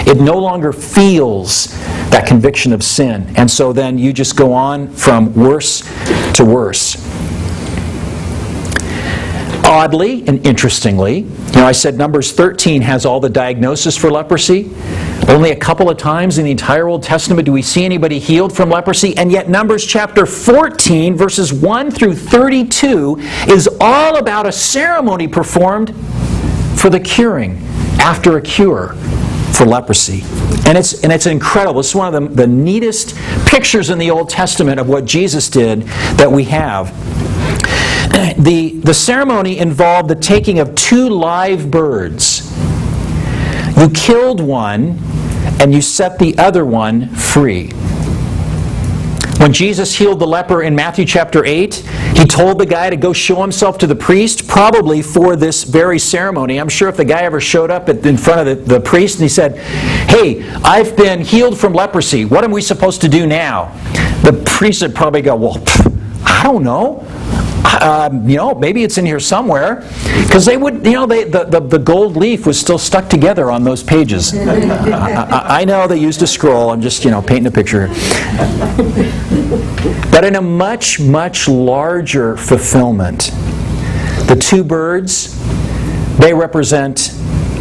it no longer feels that conviction of sin. And so then you just go on from worse to worse. Oddly and interestingly, I said Numbers 13 has all the diagnosis for leprosy. Only a couple of times in the entire Old Testament do we see anybody healed from leprosy, and yet Numbers chapter 14, verses 1 through 32, is all about a ceremony performed for the curing, after a cure for leprosy. And it's incredible. It's one of the neatest pictures in the Old Testament of what Jesus did that we have. The ceremony involved the taking of 2 live birds. You killed one, and you set the other one free. When Jesus healed the leper in Matthew chapter 8, he told the guy to go show himself to the priest, probably for this very ceremony. I'm sure if the guy ever showed up in front of the priest and he said, "Hey, I've been healed from leprosy. What am we supposed to do now?" The priest would probably go, "Well, I don't know. Maybe it's in here somewhere," because they would, the gold leaf was still stuck together on those pages. I know they used a scroll. I'm just, painting a picture. But in a much, much larger fulfillment, the 2 birds, they represent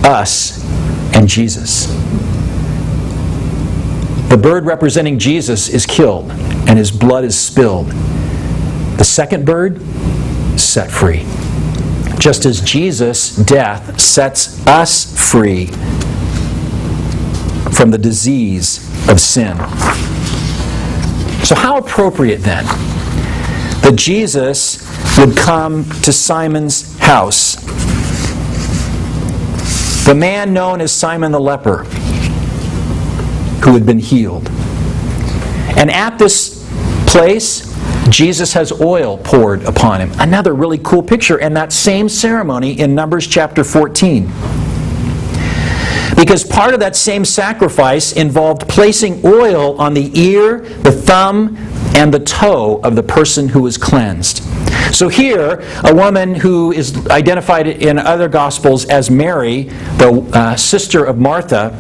us and Jesus. The bird representing Jesus is killed, and his blood is spilled. The second bird, set free. Just as Jesus' death sets us free from the disease of sin. So how appropriate then that Jesus would come to Simon's house. The man known as Simon the leper, who had been healed. And at this place, Jesus has oil poured upon him. Another really cool picture, and that same ceremony in Numbers chapter 14. Because part of that same sacrifice involved placing oil on the ear, the thumb, and the toe of the person who was cleansed. So here, a woman who is identified in other Gospels as Mary, the sister of Martha,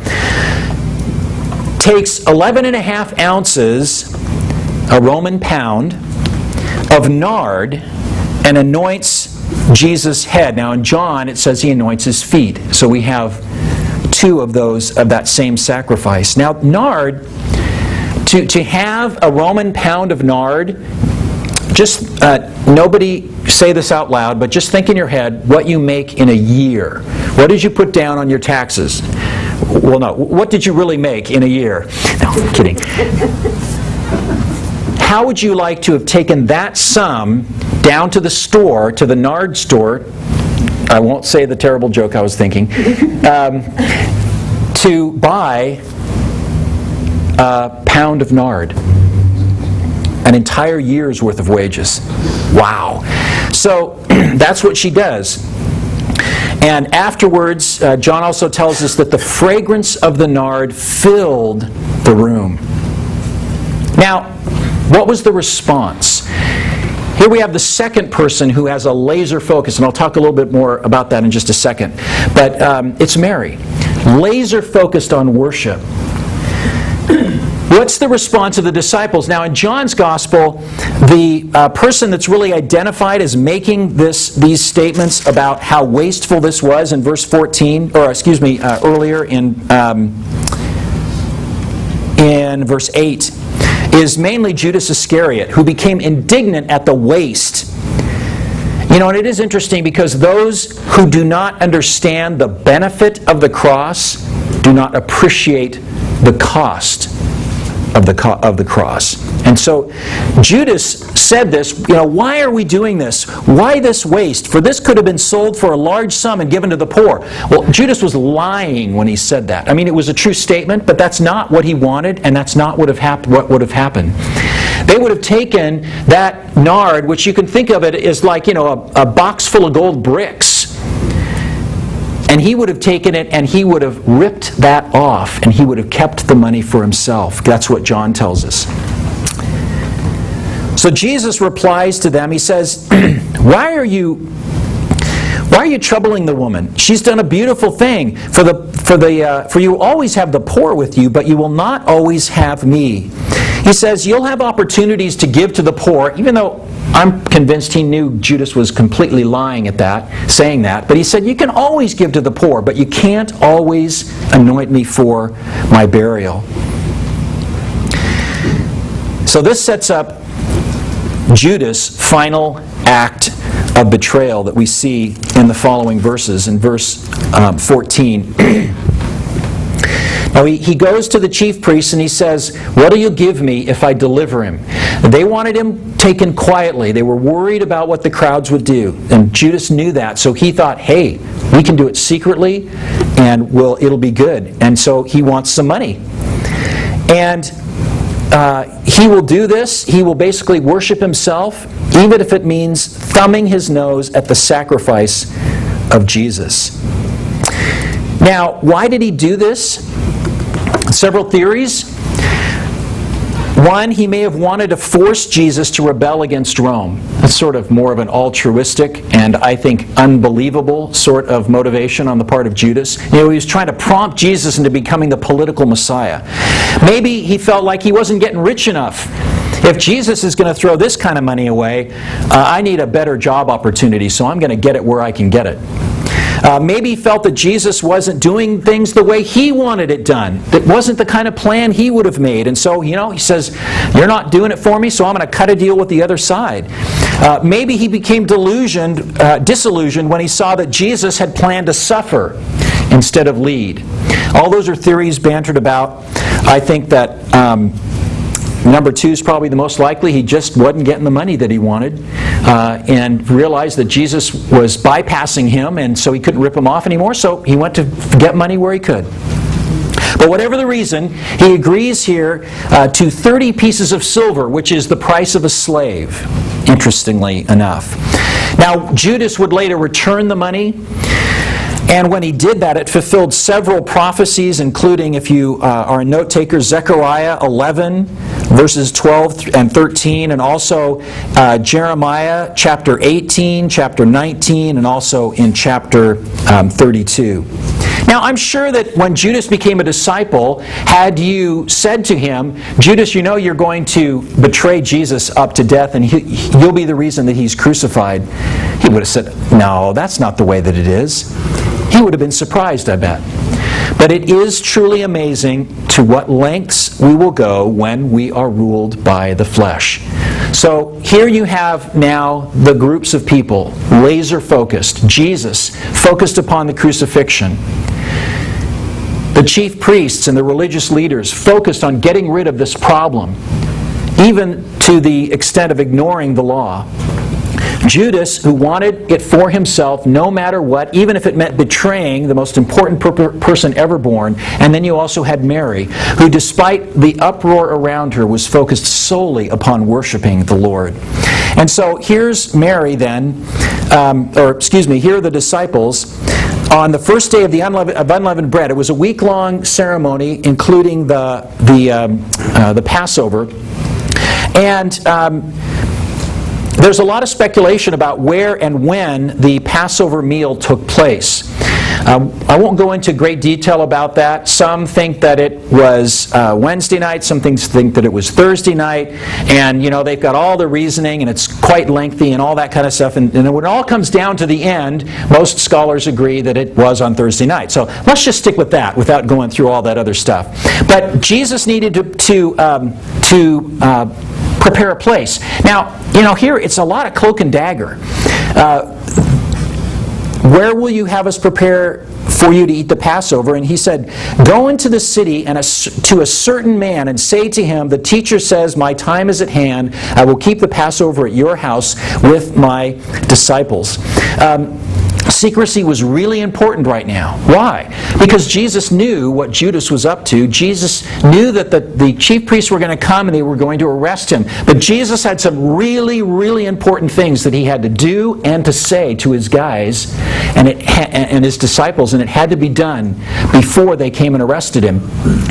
takes 11.5 ounces, a Roman pound, of nard and anoints Jesus' head. Now in John it says he anoints his feet. So we have 2 of those of that same sacrifice. Now nard, to have a Roman pound of nard, just nobody say this out loud, but just think in your head what you make in a year. What did you put down on your taxes? Well, no. What did you really make in a year? No, I'm kidding. How would you like to have taken that sum down to the store, to the nard store, I won't say the terrible joke I was thinking, to buy a pound of nard? An entire year's worth of wages. Wow. So that's what she does. And afterwards, John also tells us that the fragrance of the nard filled the room. Now, what was the response? Here we have the second person who has a laser focus, and I'll talk a little bit more about that in just a second. But it's Mary, laser focused on worship. What's the response of the disciples? Now in John's Gospel, the person that's really identified as making these statements about how wasteful this was in verse 14, or earlier in verse 8, is mainly Judas Iscariot, who became indignant at the waste. And it is interesting because those who do not understand the benefit of the cross do not appreciate the cost of the cross. And so Judas said this, why are we doing this? Why this waste? For this could have been sold for a large sum and given to the poor. Well, Judas was lying when he said that. I mean, it was a true statement, but that's not what he wanted, and that's not what would have happened. They would have taken that nard, which you can think of it as like, a box full of gold bricks. And he would have taken it and he would have ripped that off and he would have kept the money for himself. That's what John tells us. So Jesus replies to them. He says, Why are you Why are you troubling the woman? She's done a beautiful thing. For you always have the poor with you, but you will not always have me. He says, you'll have opportunities to give to the poor, even though I'm convinced he knew Judas was completely lying at that, saying that. But he said, you can always give to the poor, but you can't always anoint me for my burial. So this sets up Judas' final act of betrayal that we see in the following verses. In verse 14. Now he goes to the chief priests and he says, what will you give me if I deliver him? They wanted him taken quietly. They were worried about what the crowds would do. And Judas knew that. So he thought, hey, we can do it secretly and it'll be good. And so he wants some money. And he will do this. He will basically worship himself, even if it means thumbing his nose at the sacrifice of Jesus. Now, why did he do this? Several theories. One, he may have wanted to force Jesus to rebel against Rome. That's sort of more of an altruistic and, I think, unbelievable sort of motivation on the part of Judas. He was trying to prompt Jesus into becoming the political Messiah. Maybe he felt like he wasn't getting rich enough. If Jesus is going to throw this kind of money away, I need a better job opportunity, so I'm going to get it where I can get it. Maybe he felt that Jesus wasn't doing things the way he wanted it done. It wasn't the kind of plan he would have made. And so, he says, you're not doing it for me, so I'm going to cut a deal with the other side. Maybe he became disillusioned when he saw that Jesus had planned to suffer instead of lead. All those are theories bantered about. I think that number 2 is probably the most likely. He just wasn't getting the money that he wanted and realized that Jesus was bypassing him, and so he couldn't rip him off anymore, so he went to get money where he could. But whatever the reason, he agrees here to 30 pieces of silver, which is the price of a slave, interestingly enough. Now, Judas would later return the money. And when he did that, it fulfilled several prophecies, including, if you are a note taker, Zechariah 11, verses 12 and 13, and also Jeremiah chapter 18, chapter 19, and also in chapter 32. Now, I'm sure that when Judas became a disciple, had you said to him, Judas, you're going to betray Jesus up to death, and you'll be the reason that he's crucified, he would have said, no, that's not the way that it is. He would have been surprised, I bet. But it is truly amazing to what lengths we will go when we are ruled by the flesh. So here you have now the groups of people, laser focused. Jesus, focused upon the crucifixion. The chief priests and the religious leaders focused on getting rid of this problem, even to the extent of ignoring the law. Judas, who wanted it for himself no matter what, even if it meant betraying the most important person ever born. And then you also had Mary, who despite the uproar around her was focused solely upon worshiping the Lord. And so here's Mary then, here are the disciples on the first day of the unleavened bread. It was a week-long ceremony, including the Passover. And there's a lot of speculation about where and when the Passover meal took place. I won't go into great detail about that. Some think that it was Wednesday night. Some think that it was Thursday night. And, they've got all the reasoning, and it's quite lengthy and all that kind of stuff. And when it all comes down to the end, most scholars agree that it was on Thursday night. So let's just stick with that without going through all that other stuff. But Jesus needed to prepare a place. Now, here it's a lot of cloak and dagger. Where will you have us prepare for you to eat the Passover? And he said, go into the city and to a certain man and say to him, the teacher says, my time is at hand. I will keep the Passover at your house with my disciples. Secrecy was really important right now. Why? Because Jesus knew what Judas was up to. Jesus knew that the chief priests were going to come and they were going to arrest him. But Jesus had some really, really important things that he had to do and to say to his guys. And and his disciples, and it had to be done before they came and arrested him.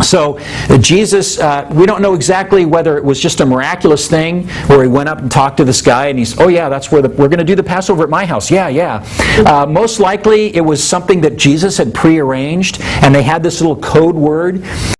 So Jesus, we don't know exactly whether it was just a miraculous thing where he went up and talked to this guy and he's, oh yeah, that's where we're going to do the Passover at my house. Yeah. Most likely it was something that Jesus had prearranged, and they had this little code word